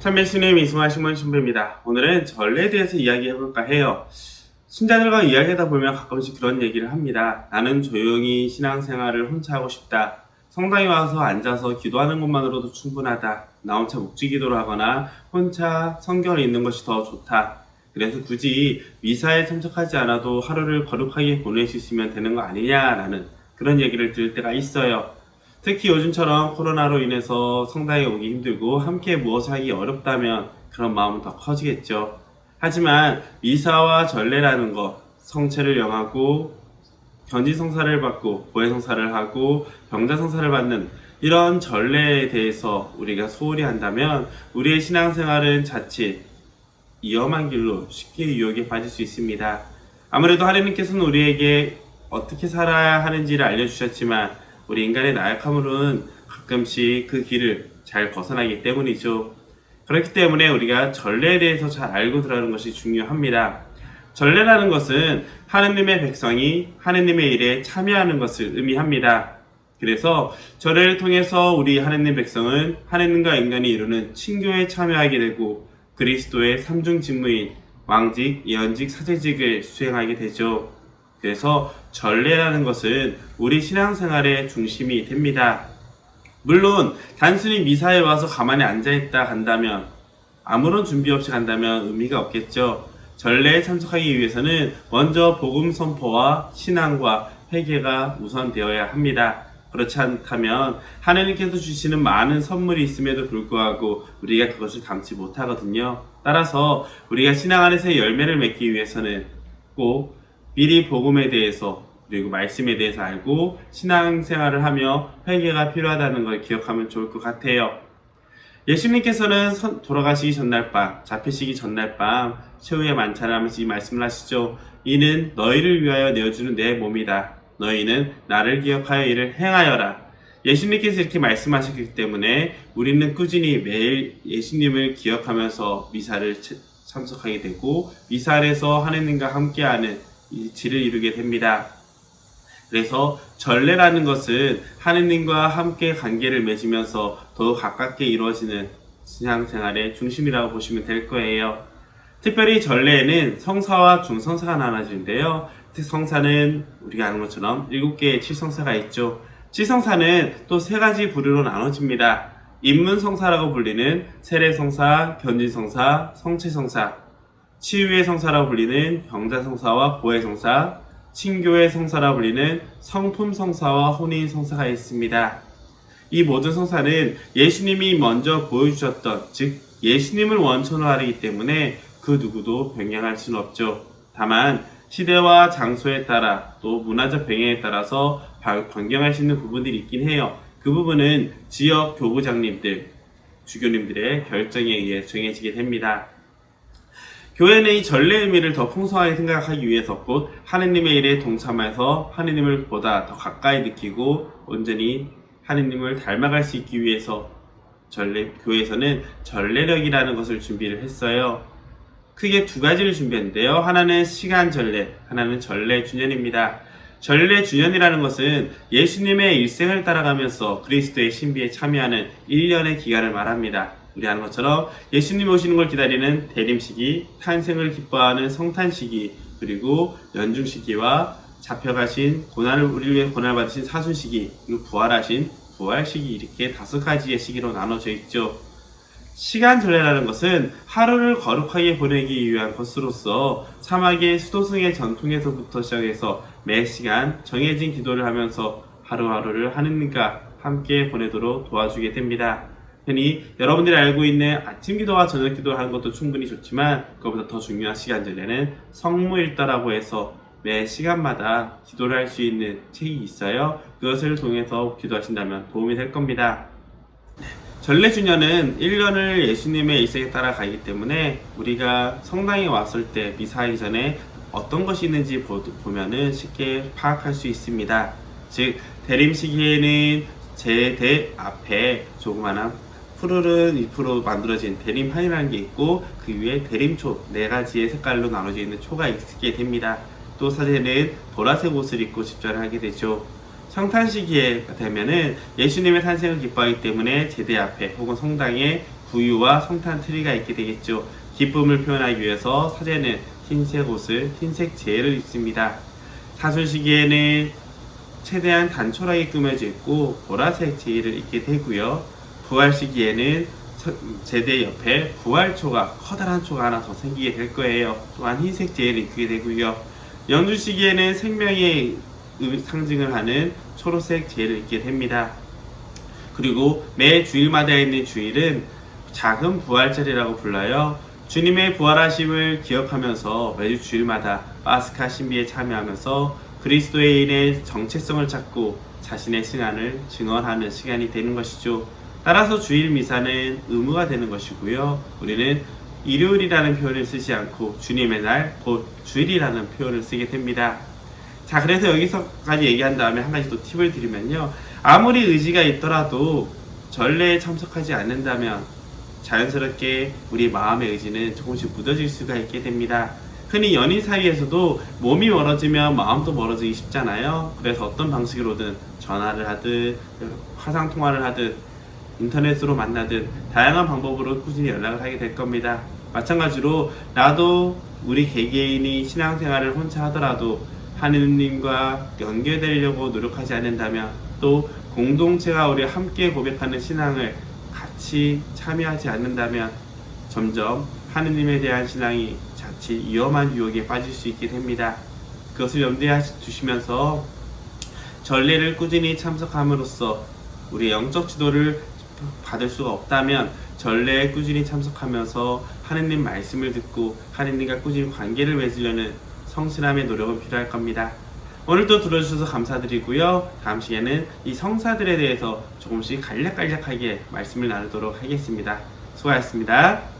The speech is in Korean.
참배신의 미승화 신문 신부입니다. 오늘은 전례에 대해서 이야기해볼까 해요. 신자들과 이야기하다 보면 가끔씩 그런 얘기를 합니다. 나는 조용히 신앙생활을 혼자 하고 싶다. 성당에 와서 앉아서 기도하는 것만으로도 충분하다. 나 혼자 묵지기도를 하거나 혼자 성경을 읽는 것이 더 좋다. 그래서 굳이 미사에 참석하지 않아도 하루를 거룩하게 보낼 수 있으면 되는 거 아니냐라는 그런 얘기를 들을 때가 있어요. 특히 요즘처럼 코로나로 인해서 성당에 오기 힘들고 함께 무엇을 하기 어렵다면 그런 마음은 더 커지겠죠. 하지만 미사와 전례라는 것, 성체를 영하고 견지성사를 받고 보혜성사를 하고 병자성사를 받는 이런 전례에 대해서 우리가 소홀히 한다면 우리의 신앙생활은 자칫 위험한 길로 쉽게 유혹에 빠질 수 있습니다. 아무래도 하느님께서는 우리에게 어떻게 살아야 하는지를 알려주셨지만 우리 인간의 나약함으로는 가끔씩 그 길을 잘 벗어나기 때문이죠. 그렇기 때문에 우리가 전례에 대해서 잘 알고 들어가는 것이 중요합니다. 전례라는 것은 하느님의 백성이 하느님의 일에 참여하는 것을 의미합니다. 그래서 전례를 통해서 우리 하느님 백성은 하느님과 인간이 이루는 친교에 참여하게 되고 그리스도의 삼중 직무인 왕직, 예언직, 사제직을 수행하게 되죠. 그래서 전례라는 것은 우리 신앙생활의 중심이 됩니다. 물론 단순히 미사에 와서 가만히 앉아있다 간다면 아무런 준비 없이 간다면 의미가 없겠죠. 전례에 참석하기 위해서는 먼저 복음 선포와 신앙과 회개가 우선되어야 합니다. 그렇지 않다면 하나님께서 주시는 많은 선물이 있음에도 불구하고 우리가 그것을 담지 못하거든요. 따라서 우리가 신앙 안에서의 열매를 맺기 위해서는 꼭 미리 복음에 대해서 그리고 말씀에 대해서 알고 신앙생활을 하며 회개가 필요하다는 걸 기억하면 좋을 것 같아요. 예수님께서는 돌아가시기 전날 밤, 잡히시기 전날 밤 최후의 만찬을 하면서 이 말씀을 하시죠. 이는 너희를 위하여 내어주는 내 몸이다. 너희는 나를 기억하여 이를 행하여라. 예수님께서 이렇게 말씀하셨기 때문에 우리는 꾸준히 매일 예수님을 기억하면서 미사를 참석하게 되고 미사 안에서 하느님과 함께하는 이 질을 이루게 됩니다. 그래서 전례라는 것은 하느님과 함께 관계를 맺으면서 더욱 가깝게 이루어지는 신앙생활의 중심이라고 보시면 될 거예요. 특별히 전례에는 성사와 중성사가 나눠지는데요. 성사는 우리가 아는 것처럼 7개의 칠성사가 있죠. 칠성사는 또 3가지 부류로 나눠집니다. 입문성사라고 불리는 세례성사, 견지성사, 성체성사, 치유의 성사라고 불리는 병자성사와 보혜성사, 친교의 성사라고 불리는 성품성사와 혼인성사가 있습니다. 이 모든 성사는 예수님이 먼저 보여주셨던, 즉 예수님을 원천으로 하기 때문에 그 누구도 변경할 수는 없죠. 다만 시대와 장소에 따라 또 문화적 배경에 따라서 변경할 수 있는 부분들이 있긴 해요. 그 부분은 지역 교부장님들, 주교님들의 결정에 의해 정해지게 됩니다. 교회는 이 전례의 의미를 더 풍성하게 생각하기 위해서 곧 하느님의 일에 동참해서 하느님을 보다 더 가까이 느끼고 온전히 하느님을 닮아갈 수 있기 위해서 교회에서는 전례력이라는 것을 준비를 했어요. 크게 2가지를 준비했는데요. 하나는 시간 전례, 하나는 전례 주년입니다. 전례 주년이라는 것은 예수님의 일생을 따라가면서 그리스도의 신비에 참여하는 1년의 기간을 말합니다. 우리 아는 것처럼 예수님 오시는 걸 기다리는 대림시기, 탄생을 기뻐하는 성탄시기, 그리고 연중시기와 잡혀가신 우리를 위해 고난을 받으신 사순시기, 그리고 부활하신 부활시기, 이렇게 5가지의 시기로 나눠져 있죠. 시간 전례라는 것은 하루를 거룩하게 보내기 위한 것으로서 사막의 수도승의 전통에서부터 시작해서 매 시간 정해진 기도를 하면서 하루하루를 하느님과 함께 보내도록 도와주게 됩니다. 흔히 여러분들이 알고 있는 아침 기도와 저녁 기도를 하는 것도 충분히 좋지만 그것보다 더 중요한 시간 전례는 성무일다라고 해서 매 시간마다 기도를 할 수 있는 책이 있어요. 그것을 통해서 기도하신다면 도움이 될 겁니다. 전례주년은 1년을 예수님의 일생에 따라가기 때문에 우리가 성당에 왔을 때 미사하기 전에 어떤 것이 있는지 보면은 쉽게 파악할 수 있습니다. 즉 대림시기에는 제대 앞에 조그마한 푸르른 잎으로 만들어진 대림판이라는 게 있고 그 위에 대림초 4가지의 색깔로 나눠져 있는 초가 있게 됩니다. 또 사제는 보라색 옷을 입고 집전을 하게 되죠. 성탄 시기에 되면은 예수님의 탄생을 기뻐하기 때문에 제대 앞에 혹은 성당에 구유와 성탄 트리가 있게 되겠죠. 기쁨을 표현하기 위해서 사제는 흰색 옷을, 흰색 제를 입습니다. 사순시기에는 최대한 단촐하게 꾸며져 있고 보라색 제의를 입게 되고요. 부활 시기에는 제대 옆에 부활초가, 커다란 초가 하나 더 생기게 될 거예요. 또한 흰색 제의를 입게 되고요. 연중 시기에는 생명의 상징을 하는 초록색 제의를 입게 됩니다. 그리고 매 주일마다 있는 주일은 작은 부활절이라고 불러요. 주님의 부활하심을 기억하면서 매주 주일마다 파스카 신비에 참여하면서 그리스도인의 정체성을 찾고 자신의 신앙을 증언하는 시간이 되는 것이죠. 따라서 주일 미사는 의무가 되는 것이고요. 우리는 일요일이라는 표현을 쓰지 않고 주님의 날, 곧 주일이라는 표현을 쓰게 됩니다. 자, 그래서 여기서까지 얘기한 다음에 한 가지 또 팁을 드리면요. 아무리 의지가 있더라도 전례에 참석하지 않는다면 자연스럽게 우리 마음의 의지는 조금씩 무뎌질 수가 있게 됩니다. 흔히 연인 사이에서도 몸이 멀어지면 마음도 멀어지기 쉽잖아요. 그래서 어떤 방식으로든 전화를 하든 화상통화를 하든 인터넷으로 만나든 다양한 방법으로 꾸준히 연락을 하게 될 겁니다. 마찬가지로 나도 우리 개개인이 신앙생활을 혼자 하더라도 하느님과 연결되려고 노력하지 않는다면, 또 공동체가 우리 함께 고백하는 신앙을 같이 참여하지 않는다면 점점 하느님에 대한 신앙이 자칫 위험한 유혹에 빠질 수 있게 됩니다. 그것을 염두에 두시면서 전례를 꾸준히 참석함으로써 우리 영적 지도를 받을 수가 없다면 전례에 꾸준히 참석하면서 하느님 말씀을 듣고 하느님과 꾸준히 관계를 맺으려는 성실함의 노력은 필요할 겁니다. 오늘도 들어주셔서 감사드리고요. 다음 시간에는 이 성사들에 대해서 조금씩 간략간략하게 말씀을 나누도록 하겠습니다. 수고하셨습니다.